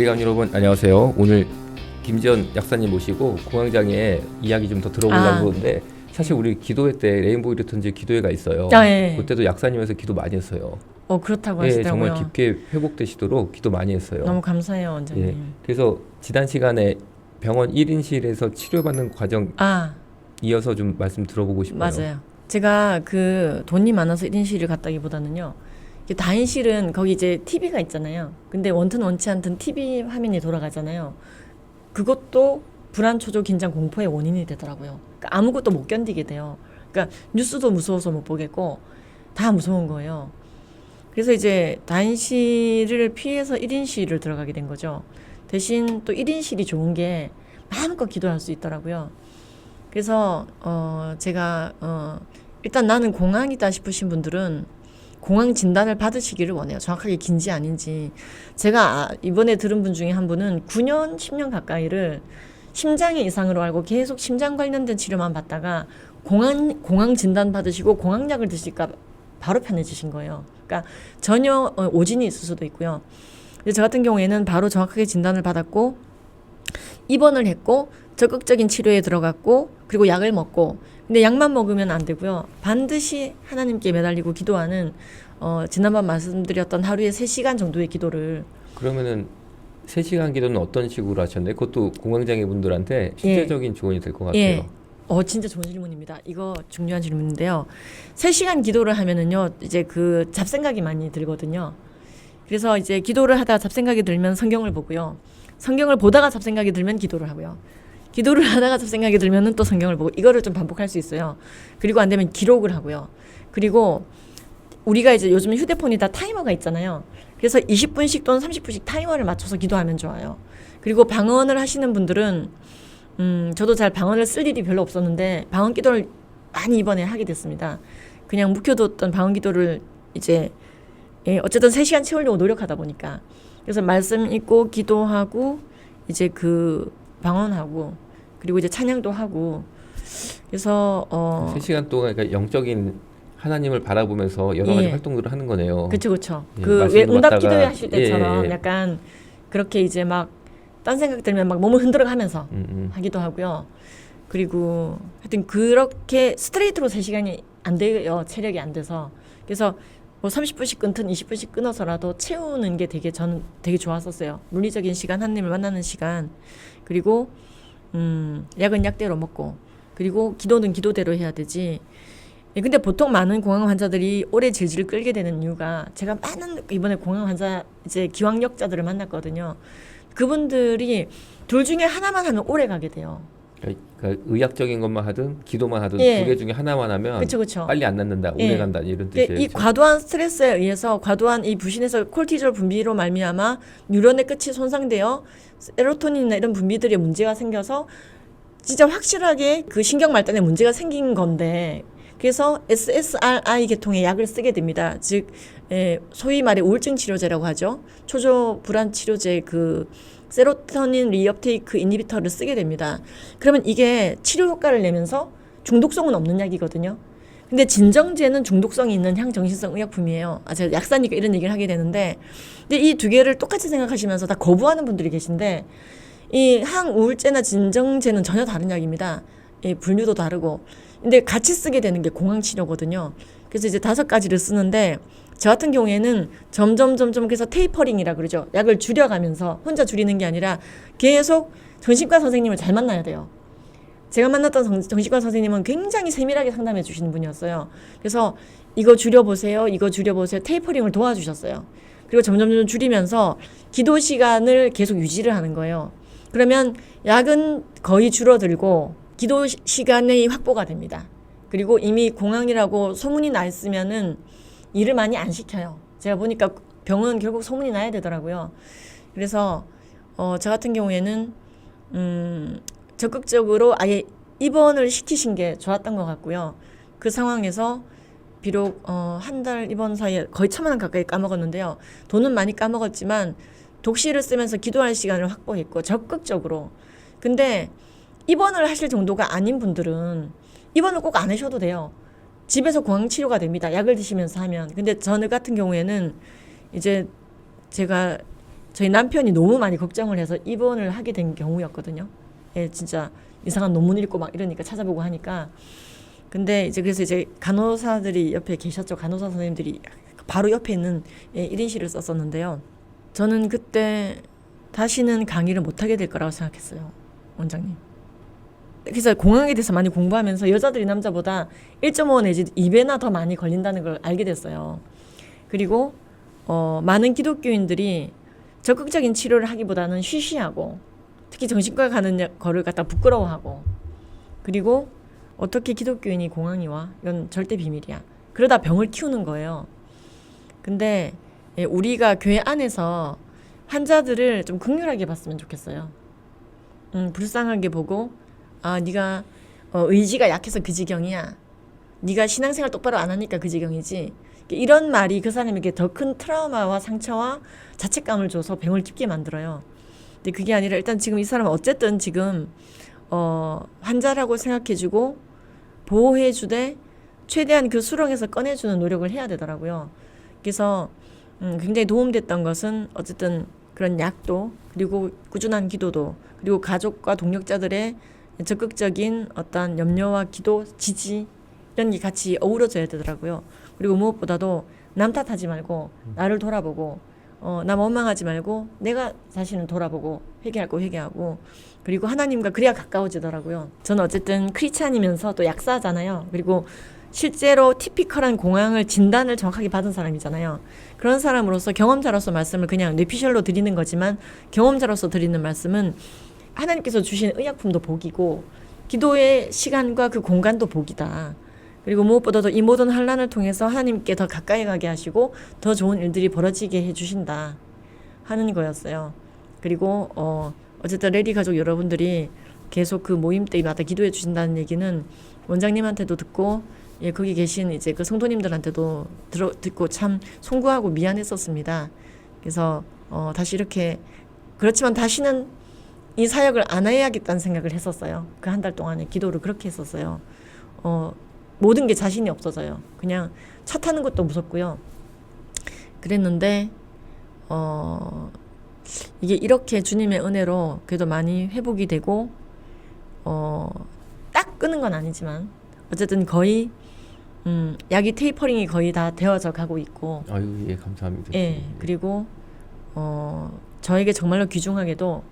예비감 여러분 안녕하세요. 오늘 김지연 약사님 모시고 공황장애 이야기 좀 더 들어보려고 하는데 사실 우리 기도회 때 레인보우 리턴즈 기도회가 있어요. 예. 그때도 약사님에서 기도 많이 했어요. 그렇다고 예, 하시더라고요. 정말 깊게 회복되시도록 기도 많이 했어요. 너무 감사해요, 원장님. 예, 그래서 지난 시간에 병원 1인실에서 치료받는 과정 이어서 좀 말씀 들어보고 싶어요. 맞아요. 제가 그 돈이 많아서 1인실을 갔다기보다는요. 다인실은 거기 이제 TV가 있잖아요. 근데 원튼 원치 않든 TV 화면이 돌아가잖아요. 그것도 불안, 초조, 긴장, 공포의 원인이 되더라고요. 그러니까 아무것도 못 견디게 돼요. 그러니까 뉴스도 무서워서 못 보겠고 다 무서운 거예요. 그래서 이제 다인실을 피해서 1인실을 들어가게 된 거죠. 대신 또 1인실이 좋은 게 마음껏 기도할 수 있더라고요. 그래서 제가 일단 나는 공황이다 싶으신 분들은 공황 진단을 받으시기를 원해요. 정확하게 긴지 아닌지. 제가 이번에 들은 분 중에 한 분은 9년, 10년 가까이를 심장의 이상으로 알고 계속 심장 관련된 치료만 받다가 공황 진단 받으시고 공황약을 드실까 바로 편해지신 거예요. 그러니까 전혀 오진이 있을 수도 있고요. 근데 저 같은 경우에는 바로 정확하게 진단을 받았고 입원을 했고 적극적인 치료에 들어갔고 그리고 약을 먹고 근데 약만 먹으면 안 되고요. 반드시 하나님께 매달리고 기도하는 지난번 말씀드렸던 하루에 3시간 정도의 기도를 그러면은 3시간 기도는 어떤 식으로 하셨나요? 그것도 공황장애 분들한테 실제적인 조언이 될 것 같아요. 예. 진짜 좋은 질문입니다. 이거 중요한 질문인데요. 3시간 기도를 하면은요, 이제 그 잡생각이 많이 들거든요. 그래서 이제 기도를 하다가 잡생각이 들면 성경을 보고요. 성경을 보다가 잡생각이 들면 기도를 하고요. 기도를 하다가 잡생각이 들면은 또 성경을 보고 이거를 좀 반복할 수 있어요. 그리고 안 되면 기록을 하고요. 그리고 우리가 이제 요즘 휴대폰이 다 타이머가 있잖아요. 그래서 20분씩 또는 30분씩 타이머를 맞춰서 기도하면 좋아요. 그리고 방언을 하시는 분들은 저도 잘 방언을 쓸 일이 별로 없었는데 방언 기도를 많이 이번에 하게 됐습니다. 그냥 묵혀뒀던 방언 기도를 이제 어쨌든 3시간 채우려고 노력하다 보니까 그래서 말씀 읽고 기도하고 이제 그 방언하고 그리고 이제 찬양도 하고 그래서 3시간 동안 그러니까 영적인 하나님을 바라보면서 여러 가지 활동들을 하는 거네요. 그렇죠. 예, 그 왜 응답 받다가, 기도회 하실 때처럼 예. 약간 그렇게 이제 막 딴 생각 들면 막 몸을 흔들어가면서 하기도 하고요. 그리고 하여튼 그렇게 스트레이트로 3시간이 안 돼요. 체력이 안 돼서. 그래서 뭐 30분씩 끊든 20분씩 끊어서라도 채우는 게 저는 되게 좋았었어요. 물리적인 시간, 하나님을 만나는 시간. 그리고 약은 약대로 먹고 그리고 기도는 기도대로 해야 되지. 근데 보통 많은 공황 환자들이 오래 질질 끌게 되는 이유가 제가 많은 이번에 공황 환자 이제 기왕역자들을 만났거든요. 그분들이 둘 중에 하나만 하면 오래 가게 돼요. 그러니까 의학적인 것만 하든 기도만 하든 두 개 중에 하나만 하면 그쵸. 빨리 안 낫는다, 오래 간다 이런 뜻이에요. 이 과도한 스트레스에 의해서 과도한 이 부신에서 콜티졸 분비로 말미암아 뉴런의 끝이 손상되어 세로토닌이나 이런 분비들의 문제가 생겨서 진짜 확실하게 그 신경 말단에 문제가 생긴 건데 그래서 SSRI 계통의 약을 쓰게 됩니다. 즉 소위 말해 우울증 치료제라고 하죠. 초조 불안 치료제 그 세로토닌 리업테이크 이니비터를 쓰게 됩니다. 그러면 이게 치료 효과를 내면서 중독성은 없는 약이거든요. 근데 진정제는 중독성이 있는 향정신성 의약품이에요. 제가 약사니까 이런 얘기를 하게 되는데 근데 이 두 개를 똑같이 생각하시면서 다 거부하는 분들이 계신데 이 항우울제나 진정제는 전혀 다른 약입니다. 분류도 다르고 근데 같이 쓰게 되는 게 공황치료거든요. 그래서 이제 5가지를 쓰는데 저 같은 경우에는 점점 그래서 테이퍼링이라 그러죠. 약을 줄여가면서 혼자 줄이는 게 아니라 계속 정신과 선생님을 잘 만나야 돼요. 제가 만났던 정신과 선생님은 굉장히 세밀하게 상담해 주시는 분이었어요. 그래서 이거 줄여보세요. 테이퍼링을 도와주셨어요. 그리고 점점 줄이면서 기도 시간을 계속 유지를 하는 거예요. 그러면 약은 거의 줄어들고 기도 시간의 확보가 됩니다. 그리고 이미 공황이라고 소문이 나 있으면은 일을 많이 안 시켜요. 제가 보니까 병은 결국 소문이 나야 되더라고요. 그래서 저 같은 경우에는 적극적으로 아예 입원을 시키신 게 좋았던 것 같고요. 그 상황에서 비록 한 달 입원 사이에 거의 1,000만 원 가까이 까먹었는데요. 돈은 많이 까먹었지만 독시를 쓰면서 기도할 시간을 확보했고 적극적으로. 근데 입원을 하실 정도가 아닌 분들은 입원을 꼭 안 하셔도 돼요. 집에서 공황 치료가 됩니다. 약을 드시면서 하면. 근데 저는 같은 경우에는 이제 제가 저희 남편이 너무 많이 걱정을 해서 입원을 하게 된 경우였거든요. 예, 진짜 이상한 논문 읽고 막 이러니까 찾아보고 하니까. 근데 이제 그래서 이제 간호사들이 옆에 계셨죠. 간호사 선생님들이 바로 옆에 있는 1인실을 썼었는데요. 저는 그때 다시는 강의를 못하게 될 거라고 생각했어요. 원장님. 그래서 공황에 대해서 많이 공부하면서 여자들이 남자보다 1.5 내지 2배나 더 많이 걸린다는 걸 알게 됐어요. 그리고 많은 기독교인들이 적극적인 치료를 하기보다는 쉬쉬하고 특히 정신과 가는 거를 갖다 부끄러워하고 그리고 어떻게 기독교인이 공황이 와? 이건 절대 비밀이야. 그러다 병을 키우는 거예요. 근데 우리가 교회 안에서 환자들을 좀 긍휼하게 봤으면 좋겠어요. 불쌍하게 보고 네가 의지가 약해서 그 지경이야. 네가 신앙생활 똑바로 안 하니까 그 지경이지. 이런 말이 그 사람에게 더 큰 트라우마와 상처와 자책감을 줘서 병을 짚게 만들어요. 근데 그게 아니라 일단 지금 이 사람은 어쨌든 지금 환자라고 생각해주고 보호해주되 최대한 그 수렁에서 꺼내주는 노력을 해야 되더라고요. 그래서 굉장히 도움됐던 것은 어쨌든 그런 약도 그리고 꾸준한 기도도 그리고 가족과 동력자들의 적극적인 어떤 염려와 기도, 지지 이런 게 같이 어우러져야 되더라고요. 그리고 무엇보다도 남 탓하지 말고 나를 돌아보고 남 원망하지 말고 내가 자신을 돌아보고 회개할 거 회개하고 그리고 하나님과 그래야 가까워지더라고요. 저는 어쨌든 크리스찬이면서 또 약사잖아요. 그리고 실제로 티피컬한 공황을 진단을 정확하게 받은 사람이잖아요. 그런 사람으로서 경험자로서 말씀을 그냥 뇌피셜로 드리는 거지만 경험자로서 드리는 말씀은 하나님께서 주신 의약품도 복이고 기도의 시간과 그 공간도 복이다. 그리고 무엇보다도 이 모든 환난을 통해서 하나님께 더 가까이 가게 하시고 더 좋은 일들이 벌어지게 해주신다 하는 거였어요. 그리고 어쨌든 레디 가족 여러분들이 계속 그 모임 때마다 기도해 주신다는 얘기는 원장님한테도 듣고 거기 계신 이제 그 성도님들한테도 듣고 참 송구하고 미안했었습니다. 그래서 다시 이렇게 그렇지만 다시는 이 사역을 안 해야겠다는 생각을 했었어요. 그 한 달 동안에 기도를 그렇게 했었어요. 모든 게 자신이 없어져요. 그냥 차 타는 것도 무섭고요. 그랬는데 이게 이렇게 주님의 은혜로 그래도 많이 회복이 되고 딱 끄는 건 아니지만 어쨌든 거의 약이 테이퍼링이 거의 다 되어져 가고 있고 아유, 예, 감사합니다. 예, 그리고 저에게 정말로 귀중하게도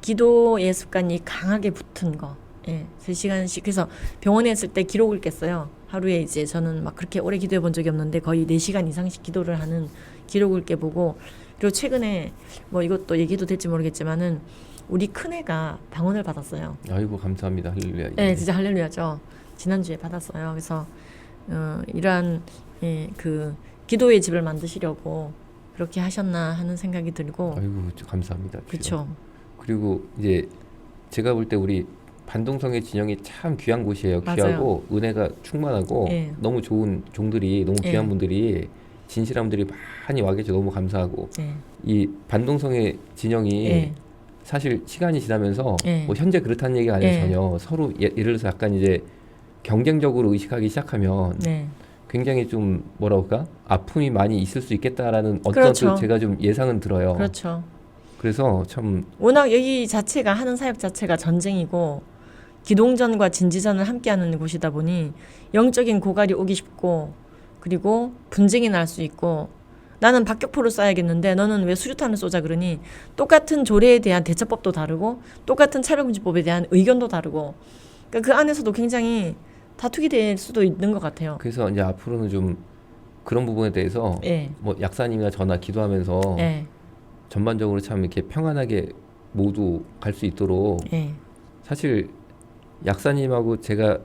기도의 습관이 강하게 붙은 거. 예, 3시간씩. 그래서 병원에 있을 때 기록을 깼어요. 하루에 이제 저는 막 그렇게 오래 기도해 본 적이 없는데 거의 4시간 이상씩 기도를 하는 기록을 깨보고 그리고 최근에 뭐 이것도 얘기도 될지 모르겠지만은 우리 큰애가 방언을 받았어요. 아이고, 감사합니다. 할렐루야. 네, 진짜 할렐루야죠. 지난주에 받았어요. 그래서 이러한 그 기도의 집을 만드시려고 그렇게 하셨나 하는 생각이 들고. 아이고, 감사합니다. 그렇죠. 그리고 이제 제가 볼 때 우리 반동성의 진영이 참 귀한 곳이에요. 맞아요. 귀하고 은혜가 충만하고 예. 너무 좋은 종들이 너무 귀한 예. 분들이 진실한 분들이 많이 와 계셔 너무 감사하고 예. 이 반동성의 진영이 예. 사실 시간이 지나면서 예. 뭐 현재 그렇다는 얘기가 아니에요. 예. 전혀 서로 예를 들어서 약간 이제 경쟁적으로 의식하기 시작하면 네. 굉장히 좀 뭐라 그럴까 아픔이 많이 있을 수 있겠다라는 어떤 그렇죠. 그 제가 좀 예상은 들어요. 그렇죠. 그래서 참 워낙 여기 자체가 하는 사역 자체가 전쟁이고 기동전과 진지전을 함께하는 곳이다 보니 영적인 고갈이 오기 쉽고 그리고 분쟁이 날 수 있고 나는 박격포를 쏴야겠는데 너는 왜 수류탄을 쏘자 그러니 똑같은 조례에 대한 대처법도 다르고 똑같은 차별금지법에 대한 의견도 다르고 그러니까 그 안에서도 굉장히 다투게 될 수도 있는 것 같아요. 그래서 이제 앞으로는 좀 그런 부분에 대해서 예. 뭐 약사님이나 저나 기도하면서 예. 전반적으로 참 이렇게 평안하게 모두 갈 수 있도록 예. 사실 약사님하고 제가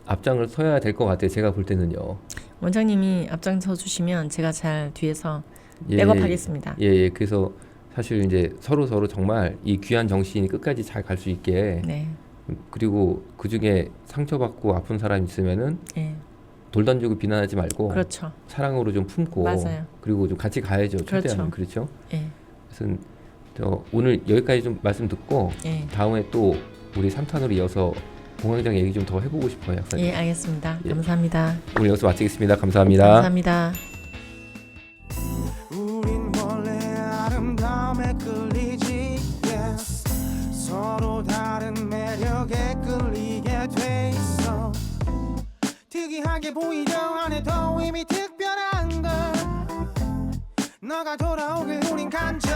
앞장을 서야 될 것 같아요. 제가 볼 때는요. 원장님이 앞장서 주시면 제가 잘 뒤에서 예, 백업하겠습니다. 예. 그래서 사실 이제 서로 정말 이 귀한 정신이 끝까지 잘 갈 수 있게 네. 그리고 그 중에 상처받고 아픈 사람 있으면은 예. 돌 던지고 비난하지 말고 그렇죠. 사랑으로 좀 품고 맞아요. 그리고 좀 같이 가야죠. 최대한 그렇죠. 예. 그래서 오늘 여기까지 좀 말씀 듣고 예. 다음에 또 우리 3탄으로 이어서 공황장 얘기 좀 더 해보고 싶어요, 약사님. 예, 알겠습니다. 예. 감사합니다. 오늘 여기서 마치겠습니다. 감사합니다. 감사합니다. 우린 원래 아름다운 이상하게 보이려 하네도 이미 특별한 걸 너가 돌아오길 우린 간절